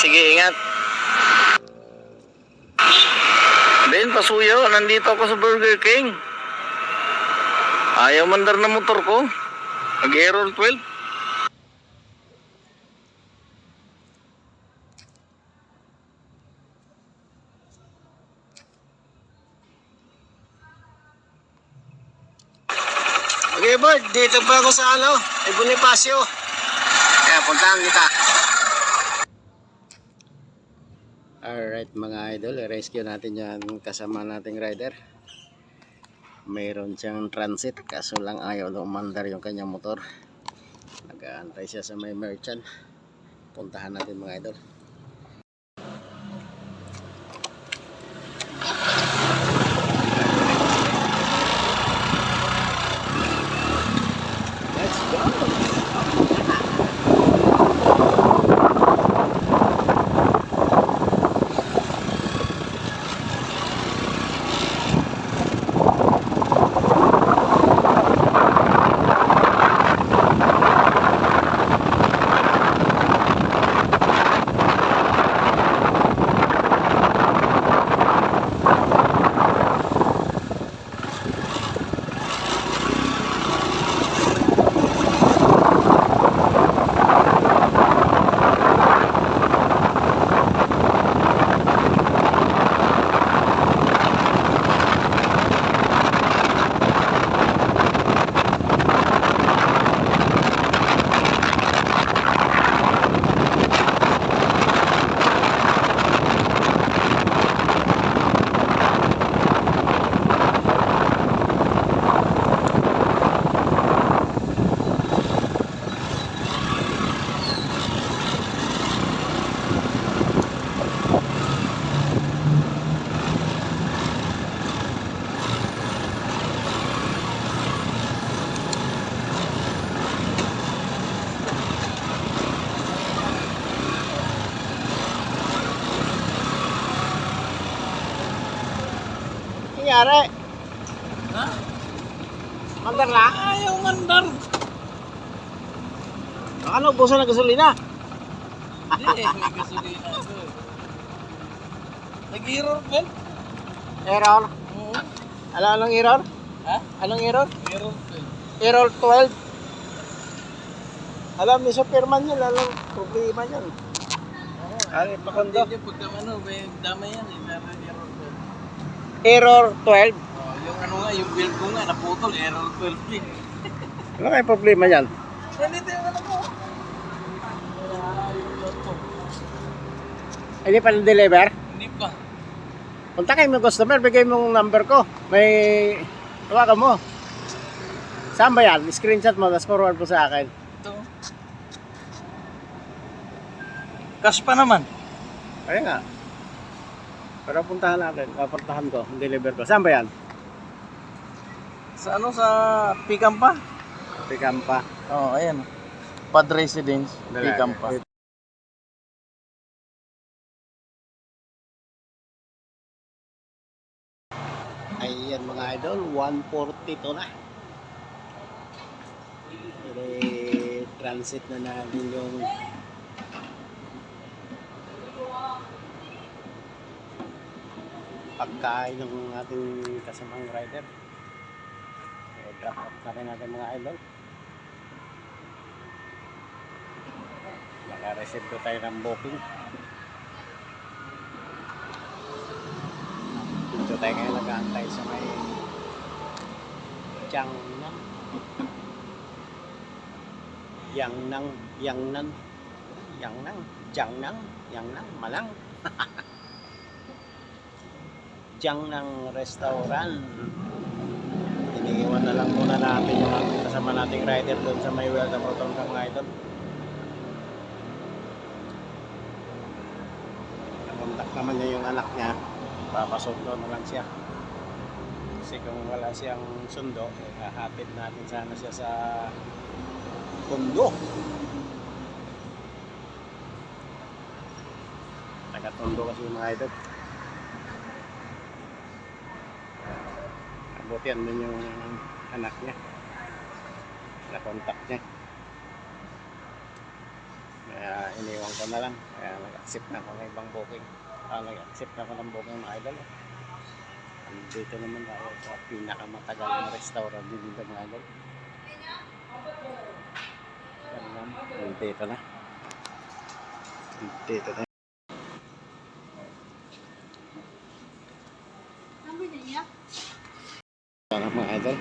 sige, ingat. Ben, pasuyo, nandito ako sa Burger King. Ayaw mandar na motor ko. Nag-error 12. Okay, Bert, dito pa ako sa Bonifacio. Kaya puntahan kita. Alright mga idol, rescue natin yung kasama nating rider. Mayroon siyang transit, kaso lang ayaw umandar yung kanyang motor. Nag-aantay siya sa may merchant. Puntahan natin mga idol. Let's go! Nangyari? Ha? Mandar na? Ayaw mandar. Ano, busa ng gasolina? Hindi, may gasolina ako. Nag-error ba? Error? Oo. Anong error? Ha? Anong error? Error ba? Error 12. Alam ni Superman yun, alam problema yan. Ay, pakanda. Hindi, pagka may dama yan eh. Error 12. Error 12. Oh, yung ano nga, yung build ko nga, naputol. Error 12 din. Ano kaya problema yan? Ganito yung ano ko. Hindi pa na-deliver? Hindi pa. Punta kayo ng customer, bigay mong number ko. May tawagan mo. Saan ba yan? Screenshot mo, tapos forward mo sa akin. Ito. Cash pa naman. Kaya nga. Pero puntahan natin, papuntahan ko, deliver ko. Saan ba yan? Sa ano, sa Picampa? Picampa. Oo, ayan. Pad Residence, Picampa. Ayan mga idol, 142 na. Transit na natin yung pagkain ng ating kasamang rider. Drop off na rin natin mga idol. Naka-receive ko tayo ng booking. Dito tayo ngayon nag-aantay sa may Jiangnan. Jiangnan, Malang. Jiangnan restaurant. Iniiwan na lang muna natin yung kasama nating rider doon sa may welcome rotom ng mga idol. Nakontak naman niya yung anak niya. Papasundo na lang siya. Kasi kung wala siyang sundo, hahatid natin sana siya sa Tondo. Taga-Tondo kasi yung mga idol. Buti yan din yung anak niya. Na-contact niya. Kaya iniwan ko na lang. Kaya nag-accept na ako ng ibang booking. Nag-accept na ako ng booking mga idol. Dito naman tayo sa pinakamatagal na restaurant dito mga idol. Dito na. Dito na. Sana mga idol.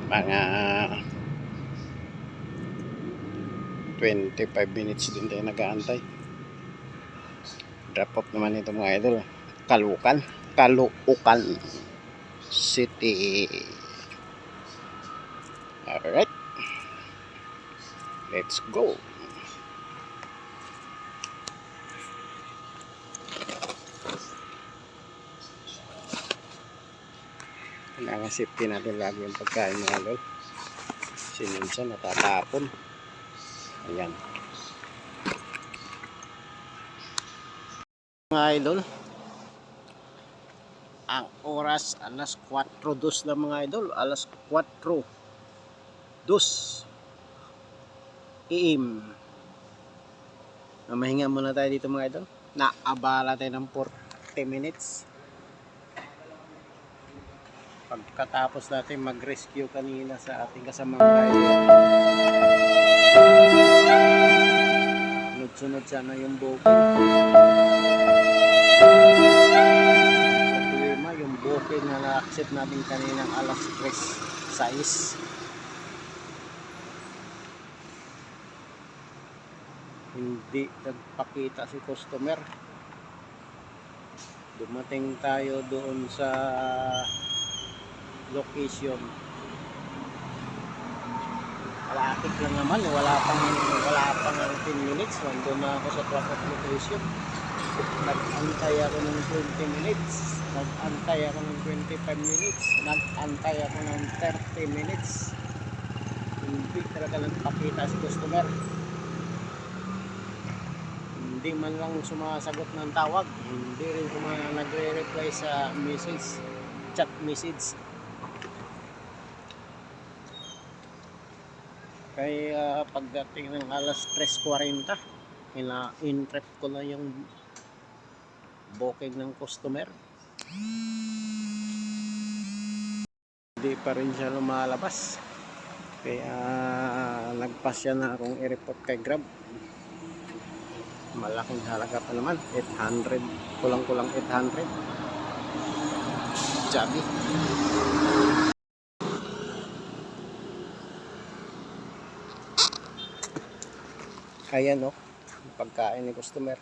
Mga 25 minutes din tayo nag-aantay. Drop off naman ito mga idol. Caloocan City. Alright. Let's go. Kailangan safety natin lagi yung pagkain mga idol. Kasi minsan natatapon. Ayan. Mga idol, ang oras alas 4:02 na mga idol. Alas 4:02 AM. Mahinga muna tayo dito mga idol. Naabala tayo ng 40 minutes. Pagkatapos natin mag-rescue kanina sa ating kasamang rider, sunod sana yung booking. Problema yung booking na na-accept natin kanina alas 3:06. Hindi nagpakita si customer. Dumating tayo doon sa location, malapit lang naman, wala pang 10 minutes nandun na ako sa drop-off location. Nag-antay ako ng 20 minutes, nag-antay ako ng 25 minutes, nag-antay ako ng 30 minutes. Hindi talaga nagpakita si customer, hindi man lang sumasagot ng tawag, hindi rin nagre-reply sa message, chat message. Kaya pagdating ng alas 3:40, ina-interrupt ko na yung booking ng customer. Hindi pa rin siya lumalabas. Kaya nagpasya na akong i-report kay Grab. Malaking halaga pa naman, 800, kulang-kulang 800. Jabi. Ayan o, pagkain ni customer.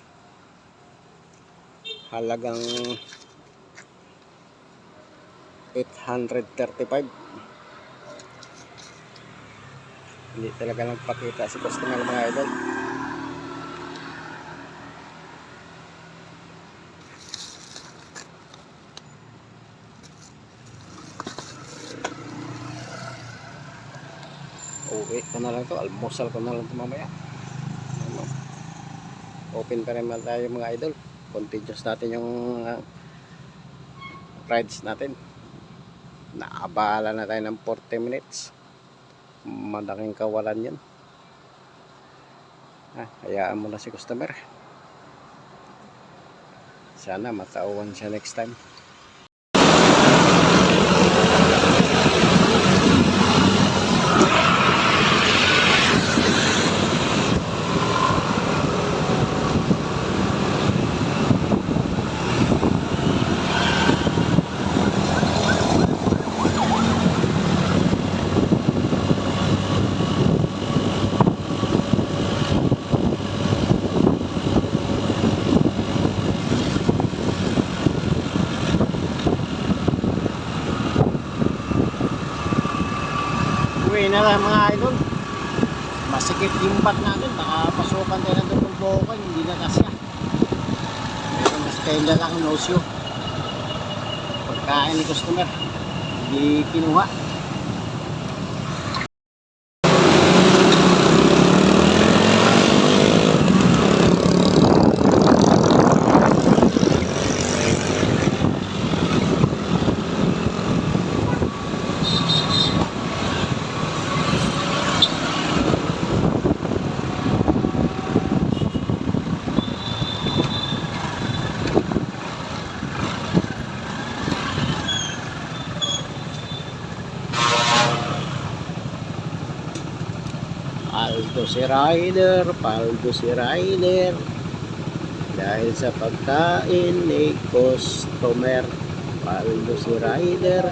Halagang 835. Hindi talaga nagpakita si customer mga idol. Uwi ko na lang to, almusal ko na lang to mamaya. Open pa rin tayo mga idol. Continuous natin yung rides natin. Naabala na tayo ng 40 minutes. Malaking kawalan yan. Hayaan mo na si customer. Sana matauhan siya next time. Uwi na lang mga idol. Masikip yung bat natin. Baka pasukan tayo ng tutulbokan. Hindi na kasya. Meron kasi tayong dalang no-show. Pagkain ni customer, hindi kinuha. paldo si rider, paldo si rider. Dahil sa pagkain ni customer, paldo si rider,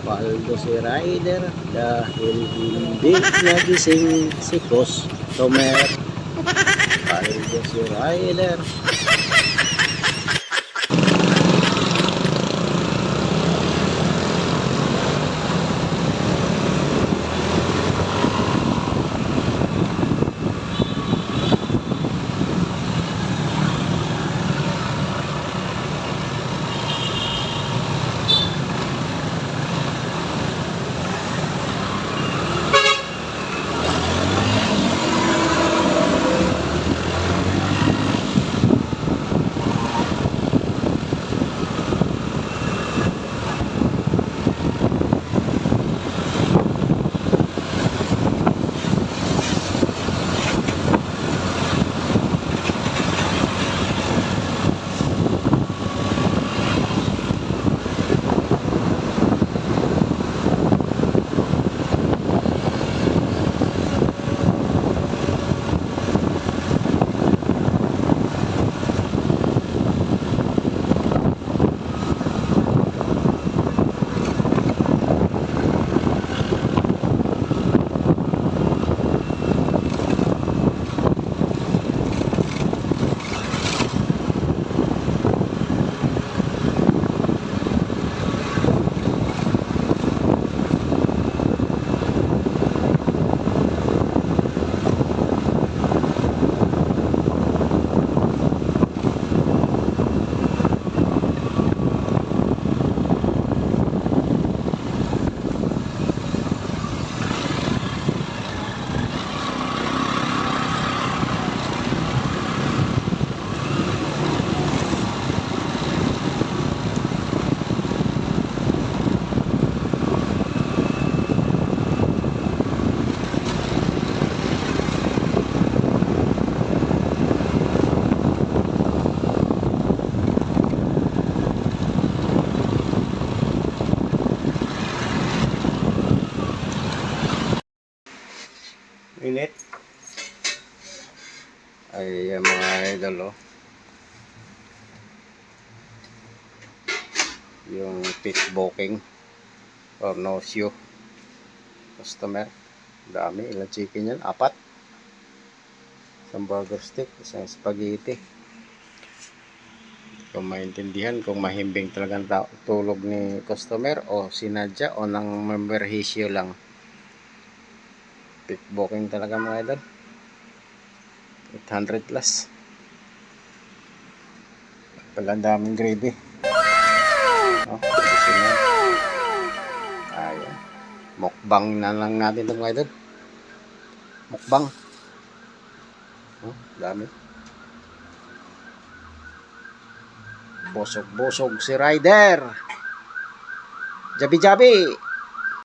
paldo si rider. Dahil hindi nagising si customer, paldo si rider. Init. Ay, mga idol, oh. Yung pit booking or no show customer. Dami. Ilang chicken yan? 4. Isang burger stick, isang spaghetti. Hindi ko maintindihan kung mahimbing talagang tulog ni customer o sinadya o ng memberhisyo lang. Pit booking talaga mga idol. 800 plus. Walang daming gravy. Oh, ayan. Mukbang na lang natin ito mga idol. Mukbang. Oh, dami. Busog-busog si rider. Jabi-jabi.